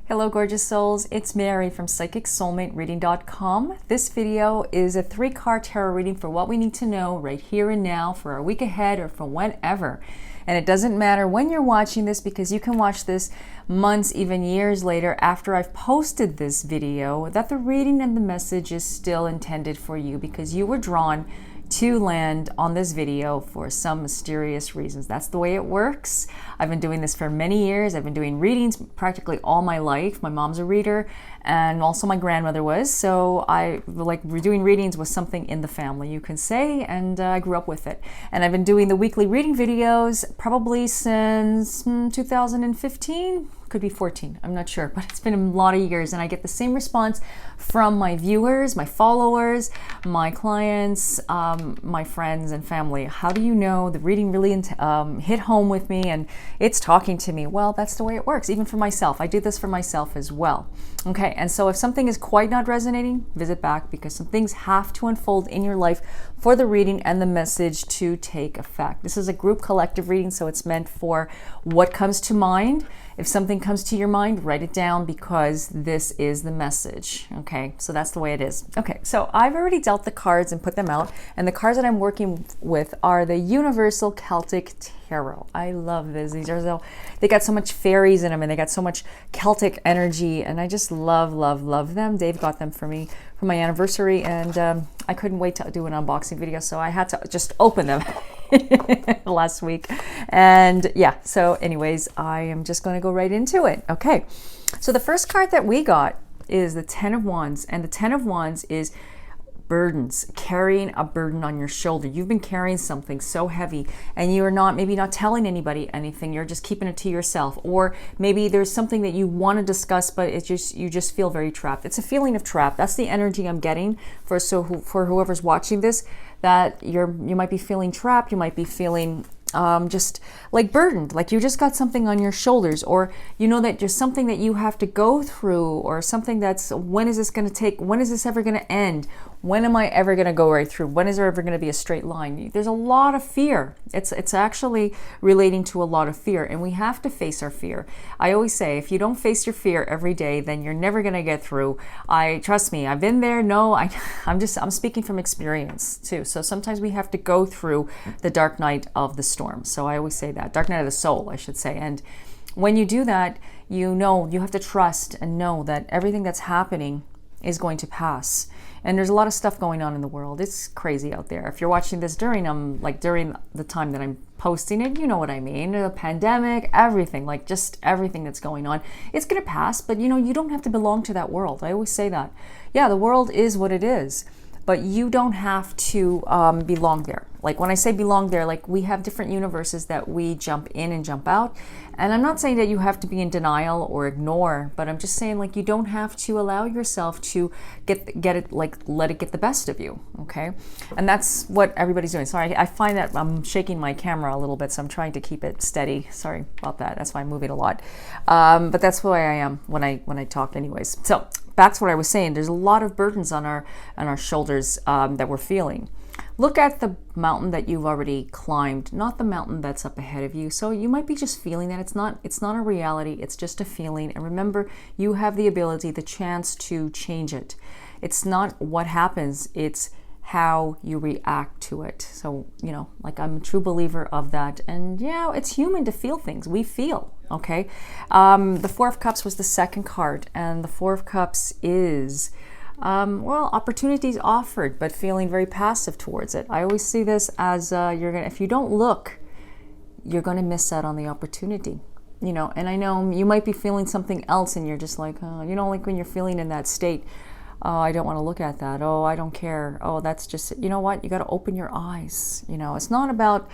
Hello gorgeous souls, it's Mary from PsychicSoulmateReading.com. This video is a 3-card tarot reading for what we need to know right here and now for our week ahead or for whenever. And it doesn't matter when you're watching this because you can watch this months, even years later after I've posted this video, that the reading and the message is still intended for you because you were drawn to land on this video for some mysterious reasons. That's the way it works. I've been doing this for many years. I've been doing readings practically all my life. My mom's a reader and also my grandmother was. So doing readings was something in the family, you can say, and I grew up with it. And I've been doing the weekly reading videos probably since 2015. Could be 14, I'm not sure, but it's been a lot of years and I get the same response from my viewers, my followers, my clients, my friends and family. How do you know the reading really hit home with me and it's talking to me? Well, that's the way it works, even for myself. I do this for myself as well. Okay, and so if something is quite not resonating, visit back because some things have to unfold in your life for the reading and the message to take effect. This is a group collective reading, so it's meant for what comes to mind. If something comes to your mind, write it down because this is the message. Okay, so that's the way it is. Okay, so I've already dealt the cards and put them out, and the cards that I'm working with are the Universal Celtic Tarot. I love this. They got so much fairies in them and they got so much Celtic energy, and I just love them. Dave got them for me for my anniversary, and I couldn't wait to do an unboxing video, so I had to just open them last week. And yeah, so anyways, I am just going to go right into it. Okay, so the first card that we got is the Ten of Wands, and the Ten of Wands is burdens, carrying a burden on your shoulder. You've been carrying something so heavy and you're maybe not telling anybody anything. You're just keeping it to yourself, or maybe there's something that you want to discuss, but you just feel very trapped. It's a feeling of trap. That's the energy I'm getting for whoever's watching this, that you might be feeling trapped. You might be feeling just like burdened, like you just got something on your shoulders, or you know that there's something that you have to go through, or something that's, when is this going to take, when is this ever going to end, when am I ever going to go right through, when is there ever going to be a straight line? There's a lot of fear. It's actually relating to a lot of fear, and we have to face our fear. I always say, if you don't face your fear every day, then you're never going to get through. Trust me, I've been there. No, I'm speaking from experience too. So sometimes we have to go through the dark night of the storm. So I always say that, dark night of the soul, I should say. And when you do that, you have to trust and know that everything that's happening is going to pass. And there's a lot of stuff going on in the world. It's crazy out there. If you're watching this during the time that I'm posting it, you know what I mean. The pandemic, everything, just everything that's going on. It's going to pass, but you don't have to belong to that world. I always say that. Yeah, the world is what it is, but you don't have to belong there. Like when I say belong there, like we have different universes that we jump in and jump out. And I'm not saying that you have to be in denial or ignore, but I'm just saying like you don't have to allow yourself to get it, like let it get the best of you, okay? And that's what everybody's doing. Sorry, I find that I'm shaking my camera a little bit, so I'm trying to keep it steady. Sorry about that. That's why I'm moving a lot. But that's the way I am when I talk anyways. So back to what I was saying, there's a lot of burdens on our shoulders that we're feeling. Look at the mountain that you've already climbed, not the mountain that's up ahead of you. So you might be just feeling that. It's not a reality, it's just a feeling. And remember, you have the ability, the chance to change it. It's not what happens, it's how you react to it. So, like I'm a true believer of that. And yeah, it's human to feel things. We feel, okay? The Four of Cups was the second card, and the Four of Cups is opportunities offered, but feeling very passive towards it. I always see this as if you don't look, you're gonna miss out on the opportunity. And I know you might be feeling something else, and you're just like, like when you're feeling in that state. Oh, I don't want to look at that. Oh, I don't care. Oh, that's just, you know what? You got to open your eyes. It's not about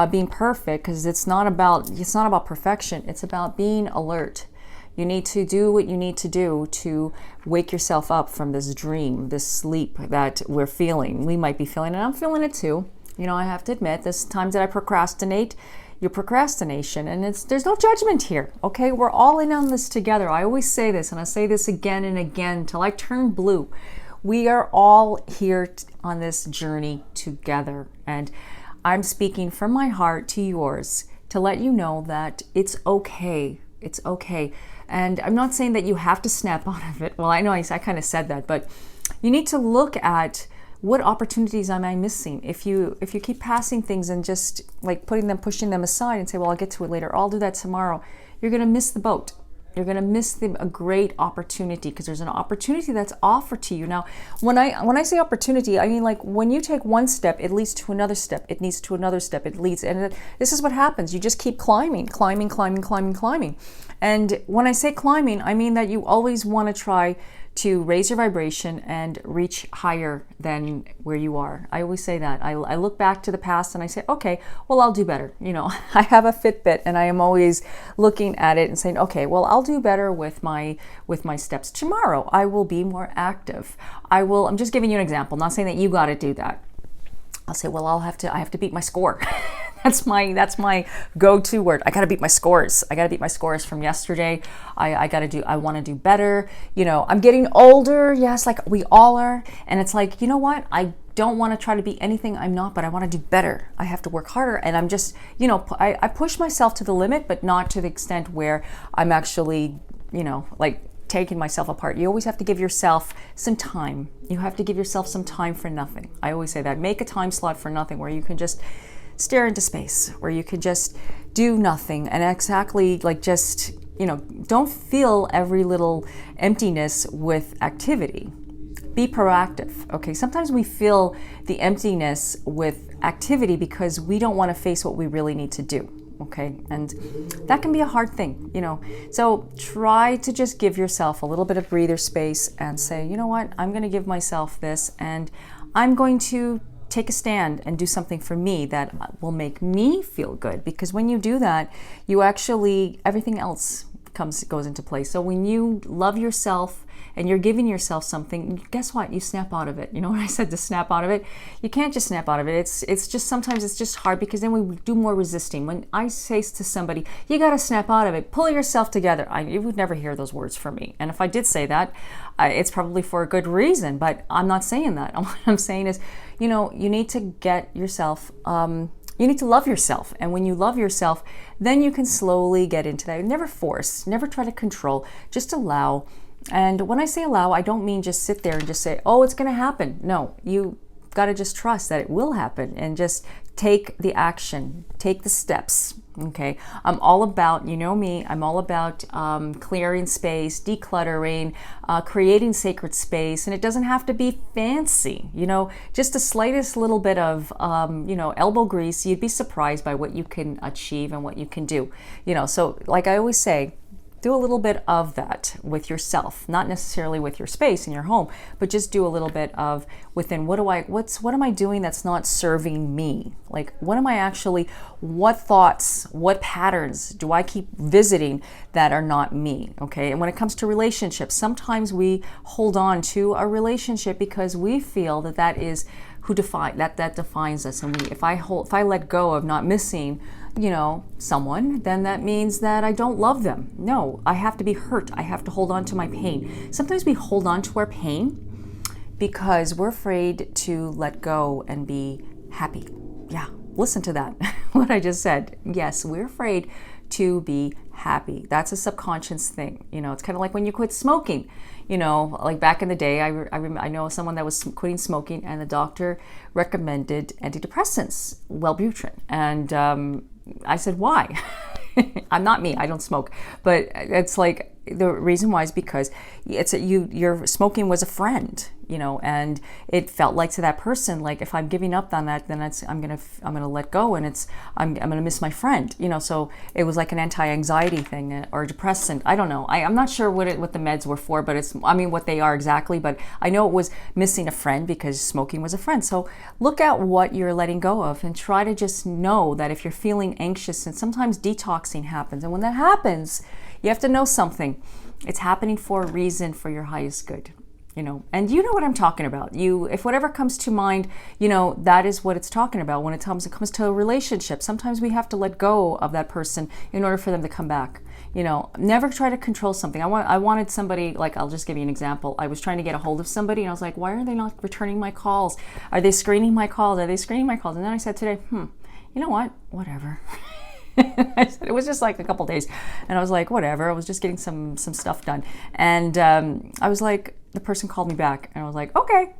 being perfect, because it's not about perfection. It's about being alert. You need to do what you need to do to wake yourself up from this dream, this sleep that we're feeling. We might be feeling, and I'm feeling it too. I have to admit, there's times that I procrastinate. Your procrastination, and there's no judgment here, okay? We're all in on this together. I always say this, and I say this again and again till I turn blue. We are all here on this journey together, and I'm speaking from my heart to yours to let you know that it's okay. It's okay. And I'm not saying that you have to snap out of it. Well, I know I kind of said that, but you need to look at what opportunities am I missing? If you keep passing things and just like pushing them aside and say, well, I'll get to it later, or I'll do that tomorrow, you're going to miss the boat. You're going to miss a great opportunity, because there's an opportunity that's offered to you. Now, when I say opportunity, I mean like when you take one step, it leads to another step. It leads to another step. It leads, and this is what happens. You just keep climbing. And when I say climbing, I mean that you always want to try to raise your vibration and reach higher than where you are. I always say that. I look back to the past and I say, okay, well, I'll do better. You know, I have a Fitbit and I am always looking at it and saying, okay, well, I'll do better with my steps. Tomorrow, I will be more active. I'm just giving you an example, not saying that you got to do that. I'll say, well, I have to beat my score. That's my go-to word. I got to beat my scores. I got to beat my scores from yesterday. I want to do better. You know, I'm getting older. Yes, like we all are. And it's like, you know what? I don't want to try to be anything I'm not, but I want to do better. I have to work harder. And I'm just, you know, I push myself to the limit, but not to the extent where I'm actually, you know, like taking myself apart. You always have to give yourself some time. You have to give yourself some time for nothing. I always say that. Make a time slot for nothing where you can just stare into space, where you can just do nothing and exactly like just, you know, don't fill every little emptiness with activity. Be proactive, okay? Sometimes we fill the emptiness with activity because we don't want to face what we really need to do, okay? And that can be a hard thing, you know? So try to just give yourself a little bit of breather space and say, you know what? I'm going to give myself this, and I'm going to take a stand and do something for me that will make me feel good. Because when you do that, you actually, everything else goes into place. So when you love yourself and you're giving yourself something, guess what? You snap out of it. You know when I said to snap out of it? You can't just snap out of it. It's just sometimes it's just hard because then we do more resisting. When I say to somebody, you got to snap out of it, pull yourself together, you would never hear those words from me. And if I did say that, it's probably for a good reason, but I'm not saying that. What I'm saying is, you know, you need to get yourself, you need to love yourself. And when you love yourself, then you can slowly get into that. Never force, never try to control, just allow. And when I say allow, I don't mean just sit there and just say, oh, it's going to happen. No, you got to just trust that it will happen and just take the action, take the steps. Okay, I'm all about, you know me, I'm all about clearing space, decluttering, creating sacred space, and it doesn't have to be fancy, you know, just the slightest little bit of, you know, elbow grease, you'd be surprised by what you can achieve and what you can do, you know. So like I always say, do a little bit of that with yourself, not necessarily with your space in your home, but just do a little bit of within, what am I doing that's not serving me? Like, what thoughts, what patterns do I keep visiting that are not me? Okay. And when it comes to relationships, sometimes we hold on to a relationship because we feel that is who that defines us. And if I let go of not missing, you know, someone, then that means that I don't love them. No, I have to be hurt. I have to hold on to my pain. Sometimes we hold on to our pain because we're afraid to let go and be happy. Yeah, listen to that, what I just said. Yes, we're afraid to be happy. That's a subconscious thing. You know, it's kind of like when you quit smoking. You know, like back in the day, I know someone that was quitting smoking, and the doctor recommended antidepressants, Wellbutrin, and I said, why? I'm not me, I don't smoke, but it's like, the reason why is because your smoking was a friend, you know, and it felt like to that person, like if I'm giving up on that, then I'm gonna let go, and I'm gonna miss my friend, you know. So it was like an anti-anxiety thing or a depressant. I don't know. I'm not sure what the meds were for, but what they are exactly. But I know it was missing a friend because smoking was a friend. So look at what you're letting go of and try to just know that if you're feeling anxious, and sometimes detoxing happens, and when that happens, you have to know something. It's happening for a reason, for your highest good, you know. And you know what I'm talking about. If whatever comes to mind, you know, that is what it's talking about. When it comes to a relationship, sometimes we have to let go of that person in order for them to come back. You know, never try to control something. I wanted somebody, like, I'll just give you an example. I was trying to get a hold of somebody, and I was like, why are they not returning my calls? Are they screening my calls? And then I said today, you know what? Whatever. I said, it was just like a couple days. And I was like, whatever. I was just getting some stuff done. And I was like, the person called me back and I was like, okay.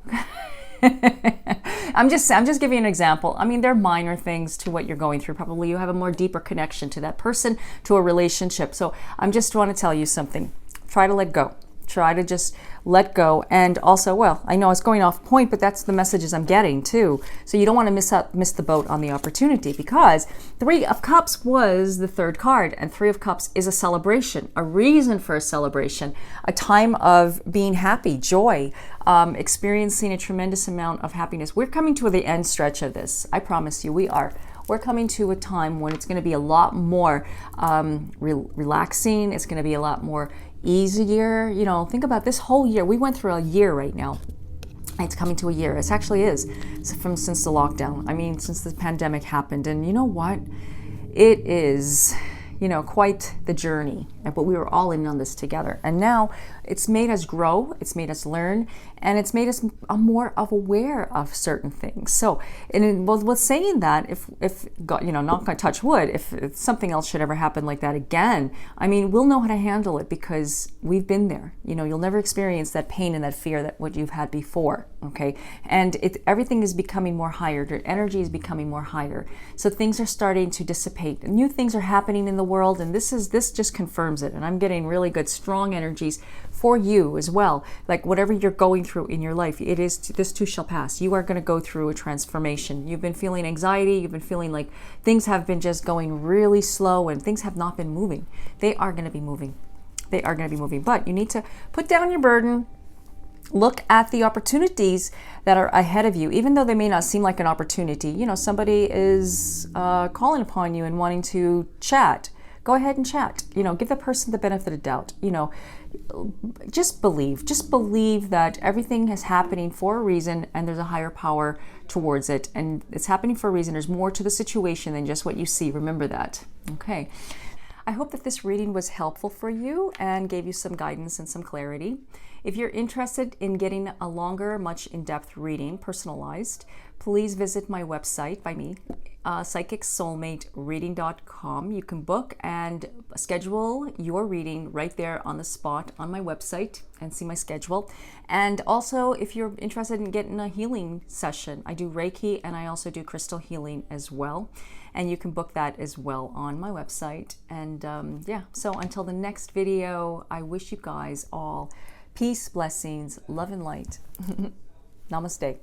I'm just giving you an example. I mean, they're minor things to what you're going through. Probably you have a more deeper connection to that person, to a relationship. So I'm just want to tell you something. Try to let go. Try to just let go. And also, well, I know it's going off point, but that's the messages I'm getting too. So you don't want to miss the boat on the opportunity, because Three of Cups was the third card, and Three of Cups is a celebration, a reason for a celebration, a time of being happy, joy, experiencing a tremendous amount of happiness. We're coming to the end stretch of this. I promise you, we are. We're coming to a time when it's going to be a lot more relaxing. It's going to be a lot more easier. You know, think about this whole year. We went through a year right now. It's coming to a year. It actually is since the lockdown. I mean, since the pandemic happened. And you know what? It is, you know, quite the journey. But we were all in on this together. And now it's made us grow. It's made us learn. And it's made us more aware of certain things. So, and with saying that, if God, you know, not going to touch wood, if something else should ever happen like that again, I mean, we'll know how to handle it because we've been there. You know, you'll never experience that pain and that fear that what you've had before. Okay, and everything is becoming more higher. Your energy is becoming more higher. So things are starting to dissipate. New things are happening in the world, and this just confirms it. And I'm getting really good, strong energies for you as well. Like whatever you're going through in your life, this too shall pass. You are going to go through a transformation. You've been feeling anxiety. You've been feeling like things have been just going really slow and things have not been moving. They are going to be moving. They are going to be moving. But you need to put down your burden. Look at the opportunities that are ahead of you, even though they may not seem like an opportunity. You know, somebody is calling upon you and wanting to chat. Go ahead and chat. You know, give the person the benefit of doubt. You know, just believe that everything is happening for a reason, and there's a higher power towards it, and it's happening for a reason. There's more to the situation than just what you see. Remember that. Okay. I hope that this reading was helpful for you and gave you some guidance and some clarity. If you're interested in getting a longer, much in-depth reading, personalized, please visit my website by me, psychicsoulmatereading.com. You can book and schedule your reading right there on the spot on my website and see my schedule. And also, if you're interested in getting a healing session, I do Reiki and I also do crystal healing as well. And you can book that as well on my website. And yeah, so until the next video, I wish you guys all peace, blessings, love, and light. Namaste.